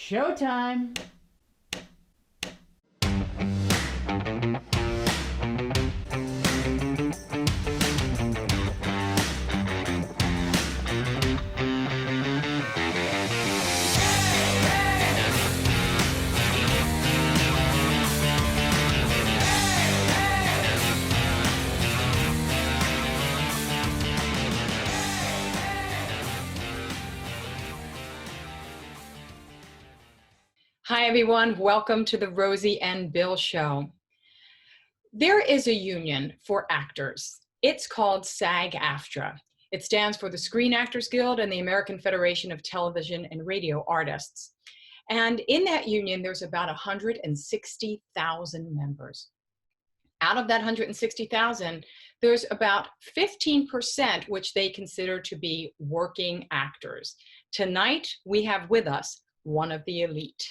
Showtime! Hi, everyone. Welcome to the Rosie and Bill Show. There is a union for actors. It's called SAG-AFTRA. It stands for the Screen Actors Guild and the American Federation of Television and Radio Artists. And in that union, there's about 160,000 members. Out of that 160,000, there's about 15% which they consider to be working actors. Tonight, we have with us one of the elite.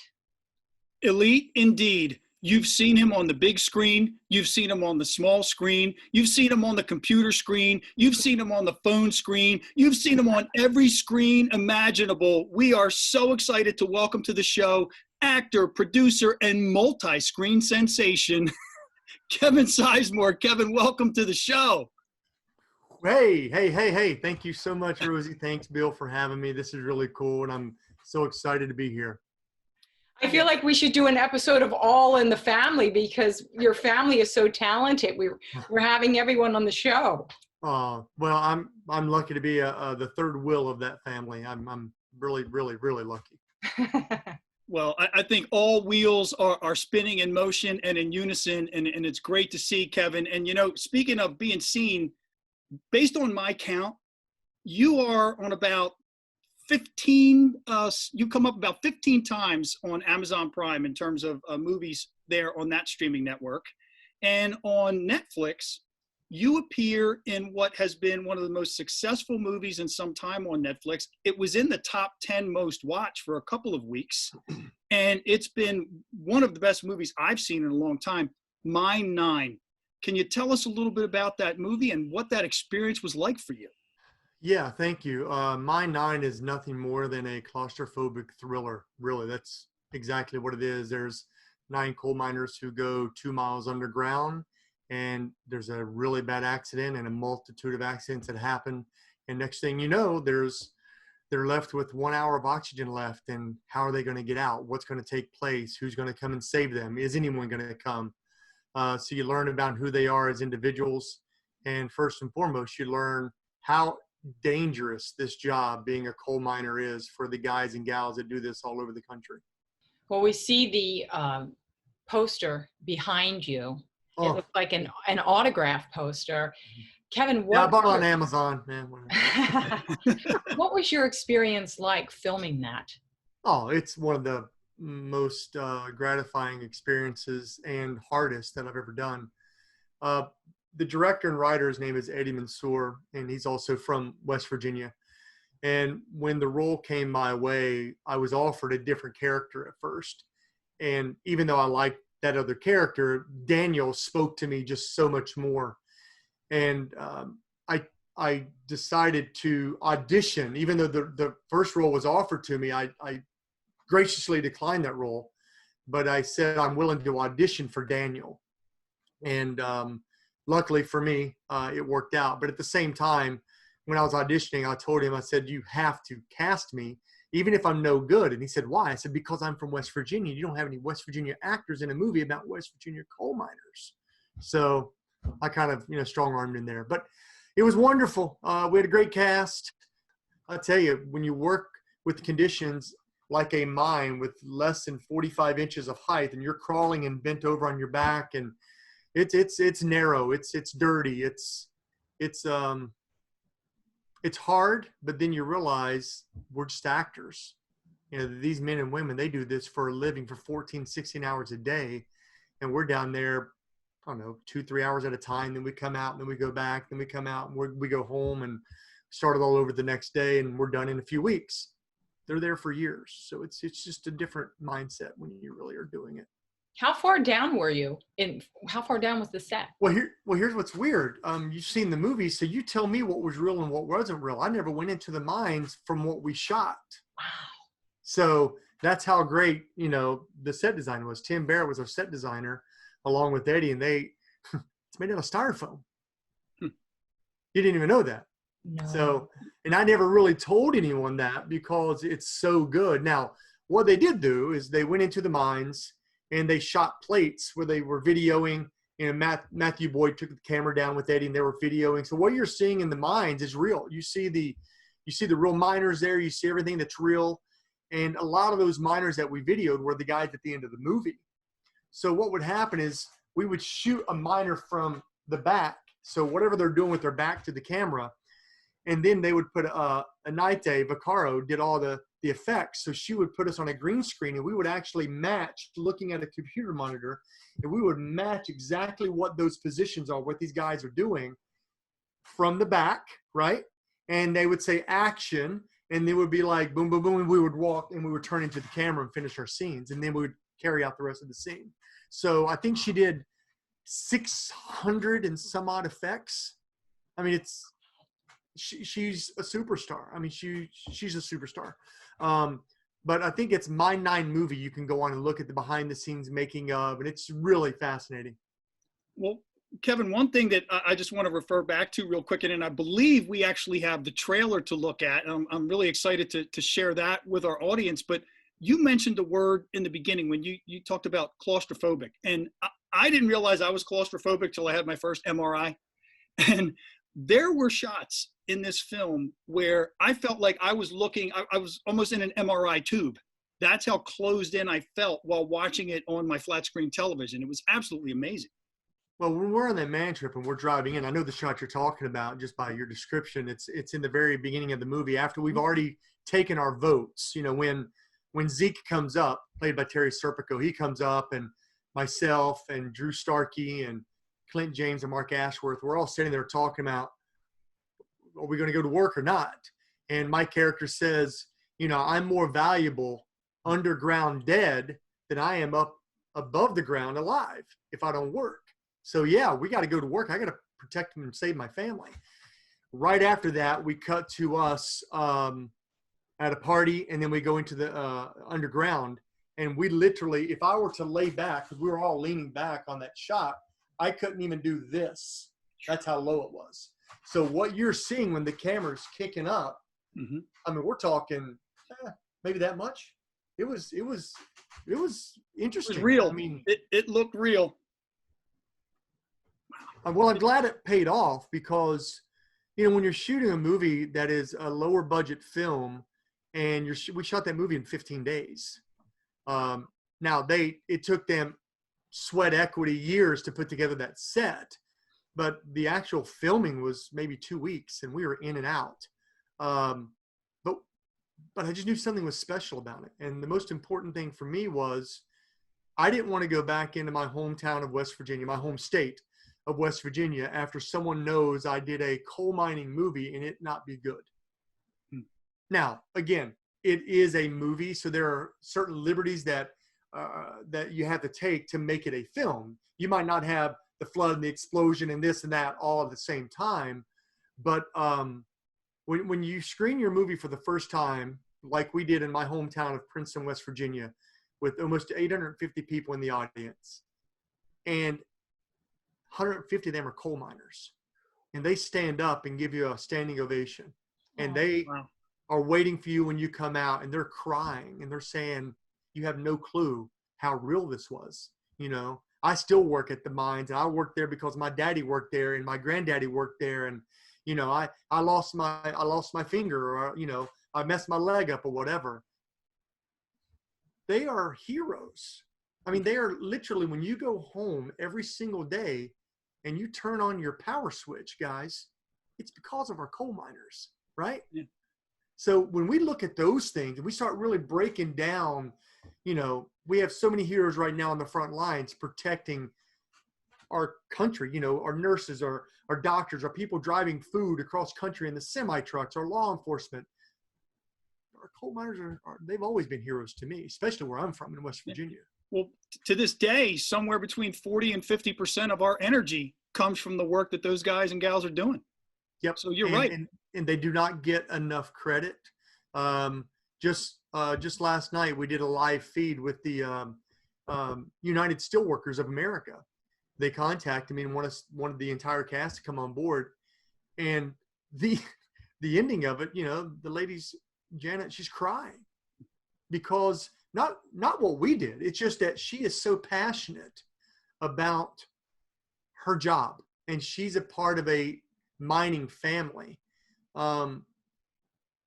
Elite indeed. You've seen him on the big screen. You've seen him on the small screen. You've seen him on the computer screen. You've seen him on the phone screen. You've seen him on every screen imaginable. We are so excited to welcome to the show actor, producer, and multi-screen sensation, Kevin Sizemore. Kevin, welcome to the show. Hey. Thank you so much, Rosie. Thanks, Bill, for having me. This is really cool, and I'm so excited to be here. I feel like we should do an episode of All in the Family because your family is so talented. We're having everyone on the show. Well, I'm lucky to be the third wheel of that family. I'm really lucky. Well, I think all wheels are spinning in motion and in unison, and it's great to see, Kevin. And, you know, speaking of being seen, based on my count, you are on about 15, you come up about 15 times on Amazon Prime in terms of movies there on that streaming network. And on Netflix, you appear in what has been one of the most successful movies in some time on Netflix. It was in the top 10 most watched for a couple of weeks. And it's been one of the best movies I've seen in a long time, Mine 9. Can you tell us a little bit about that movie and what that experience was like for you? Yeah, thank you. Mine 9 is nothing more than a claustrophobic thriller. Really, that's exactly what it is. There's 9 coal miners who go 2 miles underground, and there's a really bad accident and a multitude of accidents that happen. And next thing you know, they're left with 1 hour of oxygen left. And how are they going to get out? What's going to take place? Who's going to come and save them? Is anyone going to come? So you learn about who they are as individuals. And first and foremost, you learn how dangerous this job being a coal miner is for the guys and gals that do this all over the country. Well, we see the poster behind you. Oh. It looks like an autograph poster. Kevin, I bought it on Amazon, man. What was your experience like filming that? Oh, it's one of the most gratifying experiences and hardest that I've ever done. The director and writer's name is Eddie Mansour, and he's also from West Virginia. And when the role came my way, I was offered a different character at first. And even though I liked that other character, Daniel spoke to me just so much more. And I decided to audition, even though the first role was offered to me. I graciously declined that role, but I said I'm willing to audition for Daniel. And luckily for me, it worked out. But at the same time, when I was auditioning, I told him, I said, you have to cast me, even if I'm no good. And he said, why? I said, because I'm from West Virginia. You don't have any West Virginia actors in a movie about West Virginia coal miners. So I kind of, strong-armed in there. But it was wonderful. We had a great cast. I tell you, when you work with conditions like a mine with less than 45 inches of height, and you're crawling and bent over on your back, and it's narrow, it's dirty, it's hard, but then you realize we're just actors. These men and women, they do this for a living for 14, 16 hours a day, and we're down there, I don't know, 2-3 hours at a time. Then we come out, and then we go back, then we come out, and we go home and start it all over the next day, and we're done in a few weeks. They're there for years, so it's just a different mindset when you really are doing it. How far down were you? How far down was the set? Well, here's what's weird. You've seen the movie, so you tell me what was real and what wasn't real. I never went into the mines from what we shot. Wow. So that's how great, you know, the set design was. Tim Barrett was our set designer along with Eddie, and they, it's made out of styrofoam. Hmm. You didn't even know that. No. So, and I never really told anyone that because it's so good. Now, what they did do is they went into the mines and they shot plates where they were videoing. You know, Matthew Boyd took the camera down with Eddie and they were videoing. So what you're seeing in the mines is real. You see the real miners there. You see everything that's real. And a lot of those miners that we videoed were the guys at the end of the movie. So what would happen is we would shoot a miner from the back. So whatever they're doing with their back to the camera, and then they would put Anaite Vaccaro did all the effects. So she would put us on a green screen, and we would actually match, looking at a computer monitor, and we would match exactly what those positions are, what these guys are doing from the back, right? And they would say action, and they would be like boom, boom, boom, and we would walk and we would turn into the camera and finish our scenes, and then we would carry out the rest of the scene. So I think she did 600 and some odd effects. I mean, she's a superstar. I mean, she's a superstar. But I think it's My 9 movie. You can go on and look at the behind the scenes making of, and it's really fascinating. Well, Kevin, one thing that I just want to refer back to real quick, and I believe we actually have the trailer to look at. I'm really excited to share that with our audience. But you mentioned the word in the beginning when you talked about claustrophobic. And I didn't realize I was claustrophobic till I had my first MRI. And there were shots in this film where I felt like I was I was almost in an MRI tube. That's how closed in I felt while watching it on my flat screen television. It was absolutely amazing. Well, when we're on that man trip and we're driving in, I know the shot you're talking about just by your description. It's in the very beginning of the movie after we've already taken our votes. You know, when Zeke comes up, played by Terry Serpico, he comes up, and myself and Drew Starkey and Clint James and Mark Ashworth, we're all sitting there talking about, are we going to go to work or not? And my character says, you know, I'm more valuable underground dead than I am up above the ground alive if I don't work. So yeah, we got to go to work. I got to protect them and save my family. Right after that, we cut to us at a party, and then we go into the underground. And we literally, if I were to lay back, because we were all leaning back on that shot, I couldn't even do this. That's how low it was. So what you're seeing when the camera's kicking up, Mm-hmm. I mean, we're talking maybe that much. It was interesting. It was real. I mean, it looked real. Well, I'm glad it paid off because, you know, when you're shooting a movie that is a lower budget film, and we shot that movie in 15 days. Now it took them sweat equity years to put together that set, but the actual filming was maybe 2 weeks, and we were in and out. But I just knew something was special about it. And the most important thing for me was I didn't want to go back into my hometown of West Virginia, my home state of West Virginia, after someone knows I did a coal mining movie and it not be good. Now, again, it is a movie, so there are certain liberties that you have to take to make it a film. You might not have the flood and the explosion and this and that all at the same time, but when you screen your movie for the first time, like we did in my hometown of Princeton, West Virginia, with almost 850 people in the audience, and 150 of them are coal miners, and they stand up and give you a standing ovation, and they are waiting for you when you come out, and they're crying and they're saying, you have no clue how real this was. You know, I still work at the mines, and I worked there because my daddy worked there and my granddaddy worked there, and you know, I lost my finger, or you know, I messed my leg up or whatever. They are heroes. I mean, they are literally, when you go home every single day and you turn on your power switch, guys, it's because of our coal miners, right? Yeah. So when we look at those things and we start really breaking down, you know, we have so many heroes right now on the front lines protecting our country, you know, our nurses, our doctors, our people driving food across country in the semi trucks, our law enforcement. Our coal miners they've always been heroes to me, especially where I'm from in West Virginia. Well, to this day, somewhere between 40 and 50% of our energy comes from the work that those guys and gals are doing. Yep. So you're right. And they do not get enough credit. Just just last night, we did a live feed with the United Steelworkers of America. They contacted me and wanted the entire cast to come on board. And the ending of it, you know, the lady's, Janet, she's crying because not what we did. It's just that she is so passionate about her job, and she's a part of a mining family.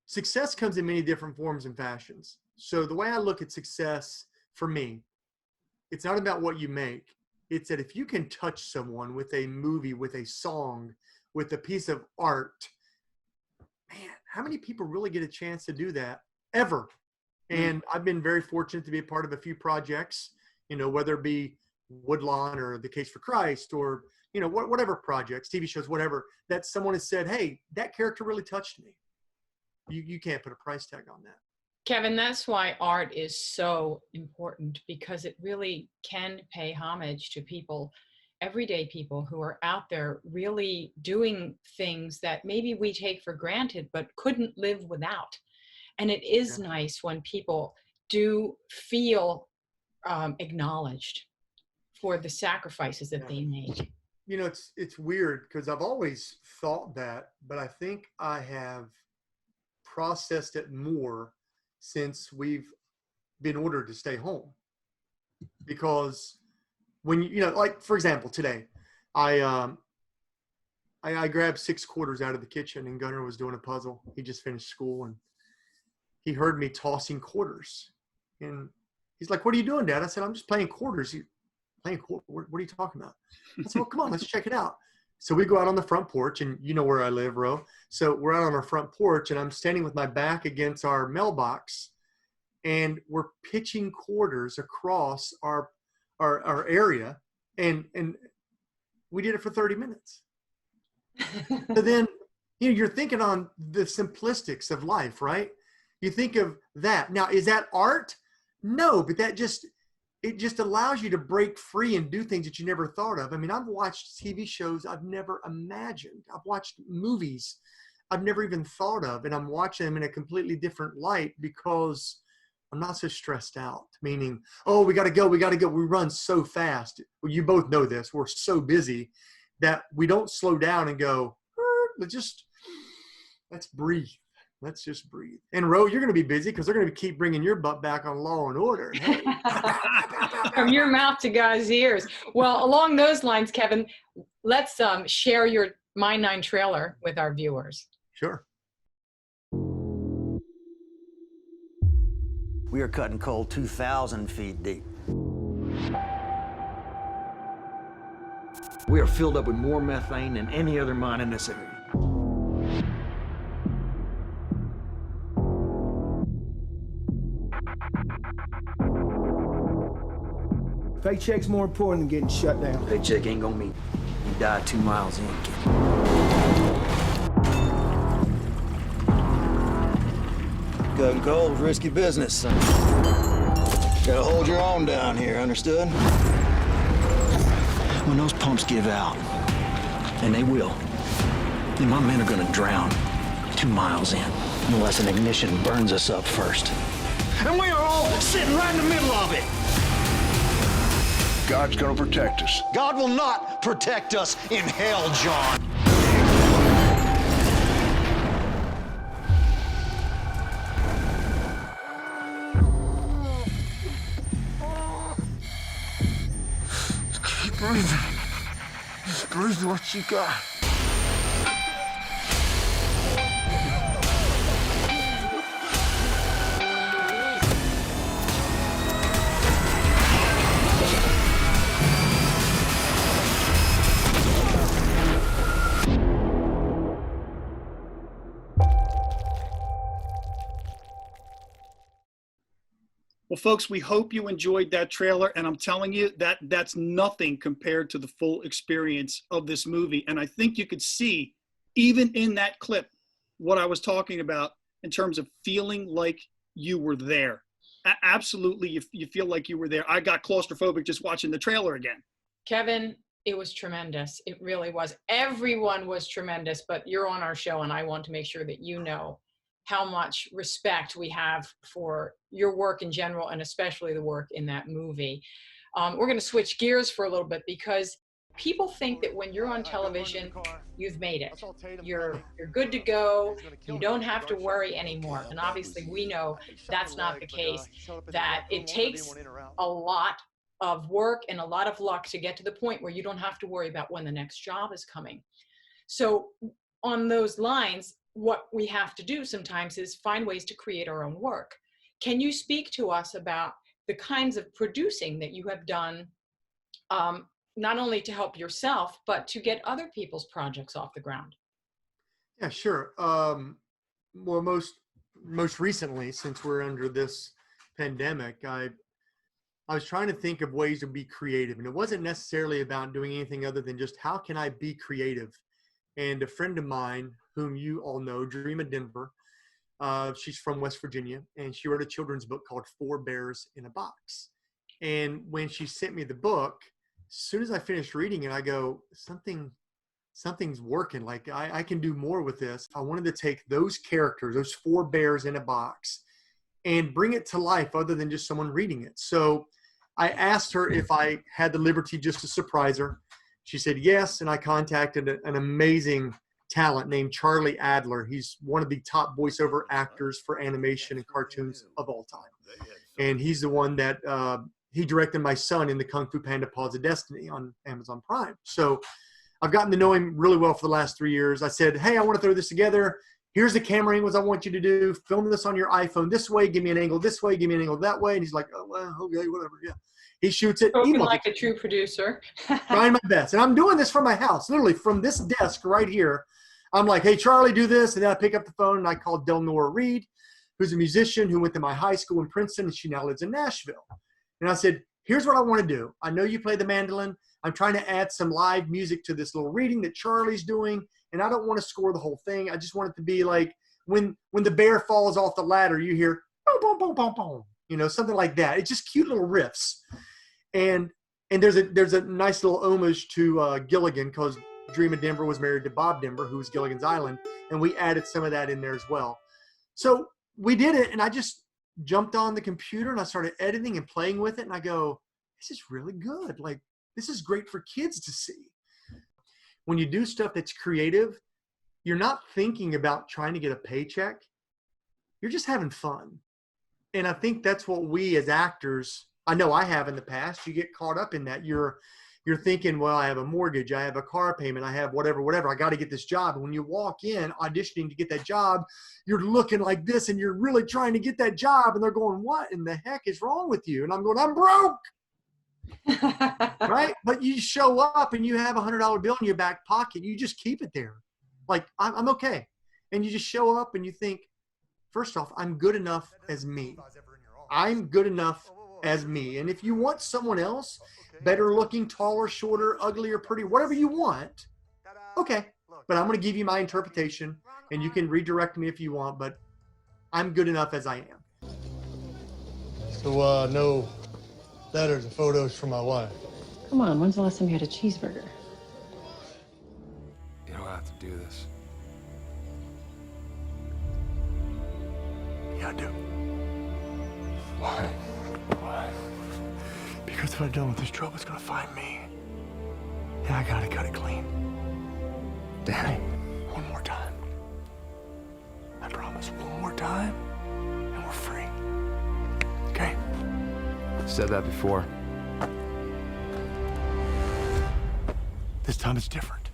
Success comes in many different forms and fashions. So the way I look at success for me, it's not about what you make. It's that if you can touch someone with a movie, with a song, with a piece of art, man, how many people really get a chance to do that ever? And I've been very fortunate to be a part of a few projects, you know, whether it be Woodlawn or The Case for Christ or, you know, whatever projects, TV shows, whatever, that someone has said, hey, that character really touched me. You can't put a price tag on that. Kevin, that's why art is so important, because it really can pay homage to people, everyday people who are out there really doing things that maybe we take for granted but couldn't live without. And it is nice when people do feel acknowledged for the sacrifices that they make. You know, it's weird because I've always thought that, but I think I have processed it more since we've been ordered to stay home. Because when you know, like for example, today, I grabbed 6 quarters out of the kitchen, and Gunnar was doing a puzzle. He just finished school, and he heard me tossing quarters, and he's like, "What are you doing, Dad?" I said, "I'm just playing quarters." Playing quarters? What are you talking about? I said, "Well, come on, let's check it out." So we go out on the front porch, and you know where I live, Ro. So we're out on our front porch, and I'm standing with my back against our mailbox, and we're pitching quarters across our area, and we did it for 30 minutes. So then, you know, you're thinking on the simplistics of life, right? You think of that. Now, is that art? No, but it just allows you to break free and do things that you never thought of. I mean, I've watched TV shows I've never imagined. I've watched movies I've never even thought of, and I'm watching them in a completely different light because I'm not so stressed out, meaning, oh, we got to go. We run so fast. Well, you both know this. We're so busy that we don't slow down and go, let's breathe. Let's just breathe. And Ro, you're going to be busy because they're going to keep bringing your butt back on Law and Order. Hey. From your mouth to God's ears. Well, along those lines, Kevin, let's share your Mine 9 trailer with our viewers. Sure. We are cutting coal 2,000 feet deep. We are filled up with more methane than any other mine in this area. Paycheck's more important than getting shut down. Paycheck ain't gonna mean you die 2 miles in, kid. Cutting coal is risky business, son. Gotta hold your own down here, understood? When those pumps give out, and they will, then my men are gonna drown 2 miles in, unless an ignition burns us up first. And we are all sitting right in the middle of it. God's gonna protect us. God will not protect us in hell, John. Keep breathing. Just breathe what you got. Well, folks, we hope you enjoyed that trailer, and I'm telling you that's nothing compared to the full experience of this movie. And I think you could see, even in that clip, what I was talking about in terms of feeling like you were there. Absolutely, you feel like you were there. I got claustrophobic just watching the trailer again. Kevin, it was tremendous. It really was. Everyone was tremendous, but you're on our show, and I want to make sure that you know how much respect we have for your work in general, and especially the work in that movie. We're going to switch gears for a little bit, because people think that when you're on television, you've made it. You're good to go. You don't have to worry anymore. And obviously we know that's not the case, that it takes a lot of work and a lot of luck to get to the point where you don't have to worry about when the next job is coming. So on those lines, what we have to do sometimes is find ways to create our own work. Can you speak to us about the kinds of producing that you have done, not only to help yourself, but to get other people's projects off the ground? Yeah, sure. Well, most recently, since we're under this pandemic, I was trying to think of ways to be creative, and it wasn't necessarily about doing anything other than just how can I be creative. And a friend of mine, whom you all know, Dream of Denver, she's from West Virginia, and she wrote a children's book called 4 Bears in a Box. And when she sent me the book, as soon as I finished reading it, I go, something's working. Like I can do more with this. I wanted to take those characters, those 4 bears in a box, and bring it to life other than just someone reading it. So I asked her if I had the liberty just to surprise her. She said yes, and I contacted an amazing talent named Charlie Adler. He's one of the top voiceover actors for animation and cartoons of all time. And he's the one that he directed my son in the Kung Fu Panda Paws of Destiny on Amazon Prime. So I've gotten to know him really well for the last 3 years. I said, hey, I want to throw this together. Here's the camera angles I want you to do. Film this on your iPhone this way. Give me an angle this way. Give me an angle that way. And he's like, oh, well, okay, whatever. Yeah. He shoots it. Spoken like a true producer. Trying my best. And I'm doing this from my house, literally from this desk right here. I'm like, hey, Charlie, do this. And then I pick up the phone and I call Delnora Reed, who's a musician who went to my high school in Princeton, and she now lives in Nashville. And I said, here's what I want to do. I know you play the mandolin. I'm trying to add some live music to this little reading that Charlie's doing. And I don't want to score the whole thing. I just want it to be like when the bear falls off the ladder, you hear, boom, boom, boom, boom, boom. You know, something like that. It's just cute little riffs. And there's a nice little homage to Gilligan, because Dream of Denver was married to Bob Denver, who was Gilligan's Island. And we added some of that in there as well. So we did it, and I just jumped on the computer and I started editing and playing with it. And I go, this is really good. Like, this is great for kids to see. When you do stuff that's creative, you're not thinking about trying to get a paycheck. You're just having fun. And I think that's what we as actors, I know I have in the past, you get caught up in that. You're thinking, well, I have a mortgage, I have a car payment, I have whatever, I got to get this job. And when you walk in auditioning to get that job, you're looking like this and you're really trying to get that job. And they're going, what in the heck is wrong with you? And I'm going, I'm broke. Right? But you show up and you have $100 bill in your back pocket. You just keep it there. Like, I'm okay. And you just show up and you think, first off, I'm good enough as me. I'm good enough as me. And if you want someone else, better looking, taller, shorter, uglier, pretty, whatever you want, okay. But I'm going to give you my interpretation, and you can redirect me if you want, but I'm good enough as I am. So, no letters or photos from my wife. Come on, when's the last time you had a cheeseburger? You don't have to do this. Yeah, I do. Why? Why? Because if I'm done with this trouble, it's going to find me. And I got to cut it clean. Danny. One more time. I promise, one more time, and we're free. Okay? Said that before. This time it's different.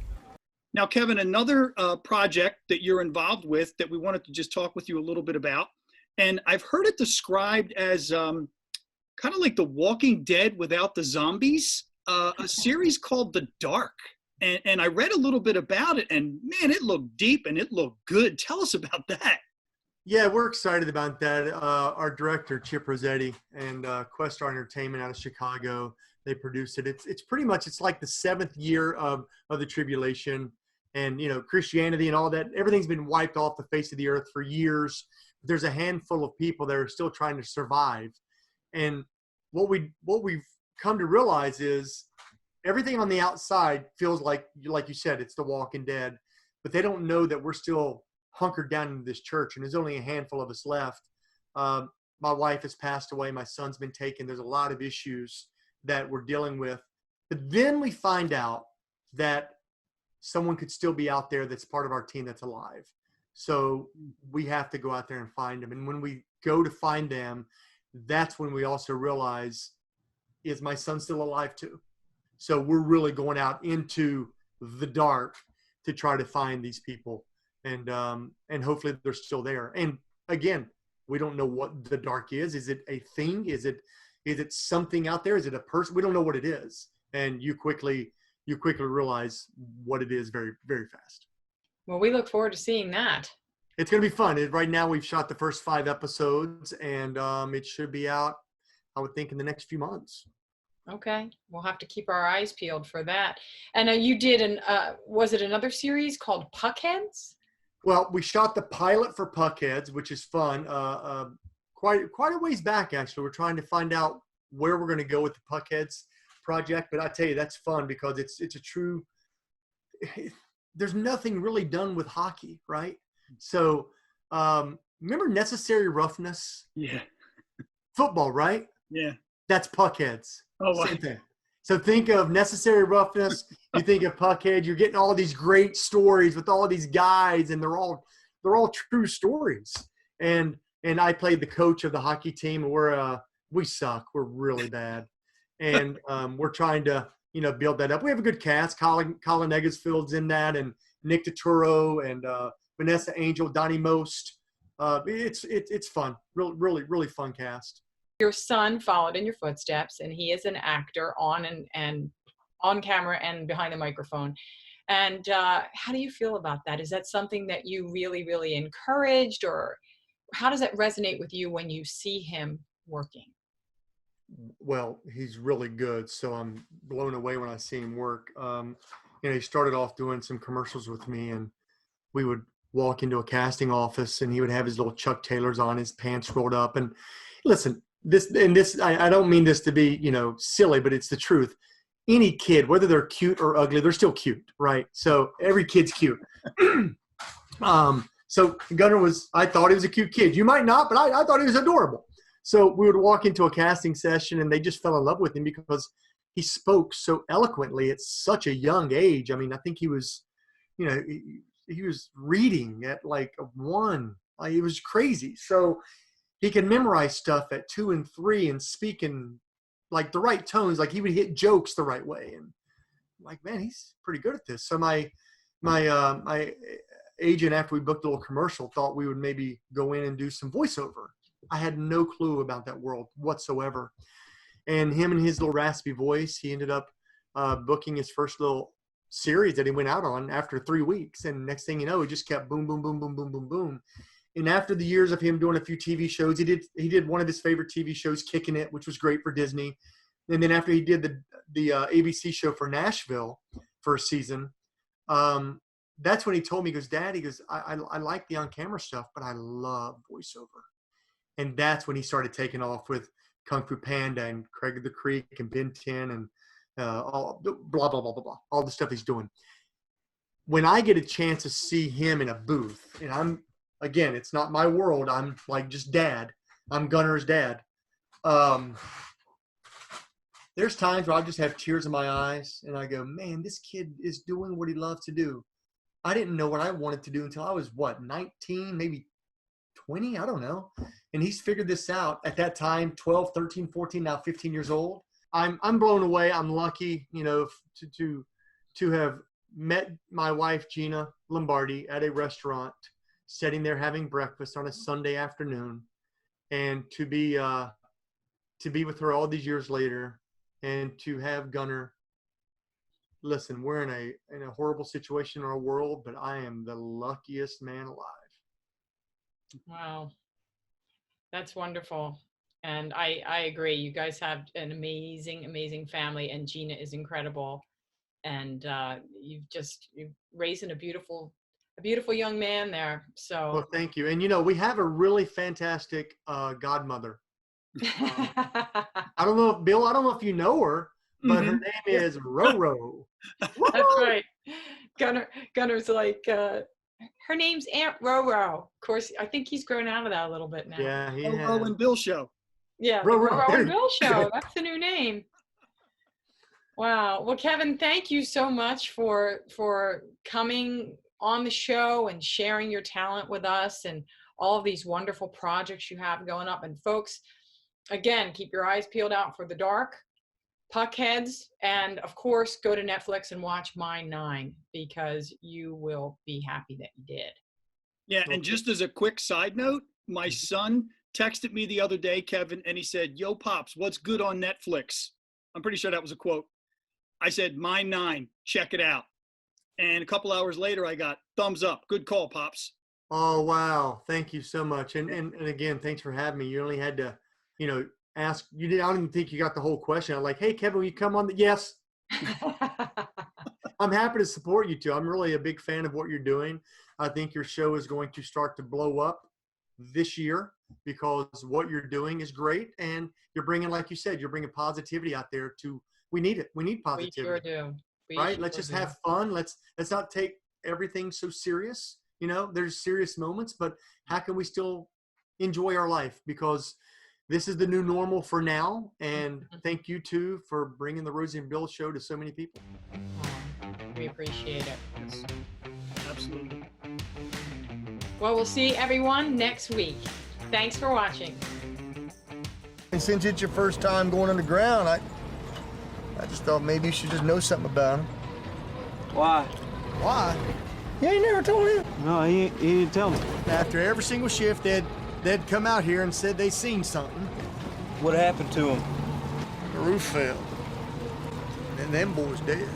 Now, Kevin, another project that you're involved with that we wanted to just talk with you a little bit about, and I've heard it described as kind of like The Walking Dead without the zombies, a series called The Dark. And I read a little bit about it, and man, it looked deep and it looked good. Tell us about that. Yeah, we're excited about that. Our director, Chip Rossetti, and Questar Entertainment out of Chicago, they produced it. It's pretty much, it's like the 7th year of the tribulation, and, you know, Christianity and all that. Everything's been wiped off the face of the earth for years. There's a handful of people that are still trying to survive. And what we've come to realize is everything on the outside feels like you said, it's The Walking Dead, but they don't know that we're still hunkered down in this church, and there's only a handful of us left. My wife has passed away. My son's been taken. There's a lot of issues that we're dealing with. But then we find out that someone could still be out there that's part of our team that's alive. So we have to go out there and find them. And when we go to find them, that's when we also realize, is my son still alive too? So we're really going out into the dark to try to find these people. And hopefully they're still there. And again, we don't know what the dark is. Is it a thing? Is it something out there? Is it a person? We don't know what it is. And you quickly realize what it is very, very fast. Well, we look forward to seeing that. It's going to be fun. Right now we've shot the first 5 episodes, and it should be out, I would think, in the next few months. Okay. We'll have to keep our eyes peeled for that. And you did was it another series called Puckheads? Well, we shot the pilot for Puckheads, which is fun. Quite a ways back, actually. We're trying to find out where we're going to go with the Puckheads project. But I tell you, that's fun because it's a true – there's nothing really done with hockey, right? So remember Necessary Roughness? Yeah. Football, right? Yeah. That's Puckheads. Oh, wow. Same thing. So think of Necessary Roughness. You think of Puckhead. You're getting all these great stories with all these guys, and they're all true stories. And I played the coach of the hockey team. And we suck. We're really bad, and we're trying to build that up. We have a good cast. Colin Eggesfield's in that, and Nick Turturro, and Vanessa Angel, Donnie Most. It's fun. Really fun cast. Your son followed in your footsteps, and he is an actor on camera and behind the microphone. And how do you feel about that? Is that something that you really, really encouraged, or how does that resonate with you when you see him working? Well, he's really good, so I'm blown away when I see him work. He started off doing some commercials with me, and we would walk into a casting office, and he would have his little Chuck Taylors on, his pants rolled up. And listen, I don't mean this to be, silly, but it's the truth. Any kid, whether they're cute or ugly, they're still cute, right? So every kid's cute. So Gunnar I thought he was a cute kid. You might not, but I thought he was adorable. So we would walk into a casting session, and they just fell in love with him because he spoke so eloquently at such a young age. I mean, I think he was, he was reading at like 1. It was crazy. So he can memorize stuff at 2 and 3 and speak in like the right tones. Like he would hit jokes the right way. And I'm like, man, he's pretty good at this. So my agent, after we booked a little commercial, thought we would maybe go in and do some voiceover. I had no clue about that world whatsoever. And him and his little raspy voice, he ended up booking his first little series that he went out on after 3 weeks. And next thing you know, he just kept boom, boom, boom, boom, boom, boom, boom. And after the years of him doing a few TV shows, he did one of his favorite TV shows, Kicking It, which was great for Disney. And then after he did the ABC show for Nashville for a season, that's when he told me, he goes, Dad, I like the on-camera stuff, but I love voiceover. And that's when he started taking off with Kung Fu Panda and Craig of the Creek and Ben 10 and all blah, blah, blah, blah, blah, all the stuff he's doing. When I get a chance to see him in a booth, and again, it's not my world. I'm like just dad. I'm Gunnar's dad. There's times where I just have tears in my eyes, and I go, man, this kid is doing what he loves to do. I didn't know what I wanted to do until I was, 19, maybe 20? I don't know. And he's figured this out at that time, 12, 13, 14, now 15 years old. I'm blown away. I'm lucky, to have met my wife, Gina Lombardi, at a restaurant, sitting there having breakfast on a Sunday afternoon, and to be with her all these years later, and to have Gunnar. Listen, we're in a horrible situation in our world, but I am the luckiest man alive. Wow. That's wonderful. And I agree. You guys have an amazing, amazing family, and Gina is incredible. And you've raising a beautiful young man there. So well, thank you. And we have a really fantastic godmother. I don't know if Bill, I don't know if you know her, but her name is Roro. That's right. Gunnar's like Her name's Aunt Roro. Of course, I think he's grown out of that a little bit now. Yeah, he Roro has. and Bill show. Yeah, the Roro. Roro and Bill Show. That's the new name. Wow. Well, Kevin, thank you so much for coming on the show and sharing your talent with us and all of these wonderful projects you have going up. And folks, again, keep your eyes peeled out for The Dark, Puckheads, and of course, go to Netflix and watch Mine 9 because you will be happy that you did. Yeah, and just as a quick side note, my son texted me the other day, Kevin, and he said, "Yo, Pops, what's good on Netflix?" I'm pretty sure that was a quote. I said, Mine 9, check it out. And a couple hours later, I got thumbs up. Good call, Pops. Oh, wow. Thank you so much. And again, thanks for having me. You only had to, ask. You did. I don't even think you got the whole question. I'm like, hey, Kevin, will you come on? Yes. I'm happy to support you too. I'm really a big fan of what you're doing. I think your show is going to start to blow up this year because what you're doing is great. And you're bringing, like you said, you're bringing positivity out there we need it. We need positivity. We sure do. Right? Let's just have fun. Let's not take everything so serious. There's serious moments, but how can we still enjoy our life? Because this is the new normal for now. And thank you too for bringing the Rosie and Bill show to so many people. We appreciate it. Yes, absolutely. Well, we'll see everyone next week. Thanks for watching. And since it's your first time going underground, I just thought maybe you should just know something about him. Why? Why? You ain't never told him. No, he didn't tell me. After every single shift, they'd come out here and said they seen something. What happened to him? The roof fell. And them boys dead.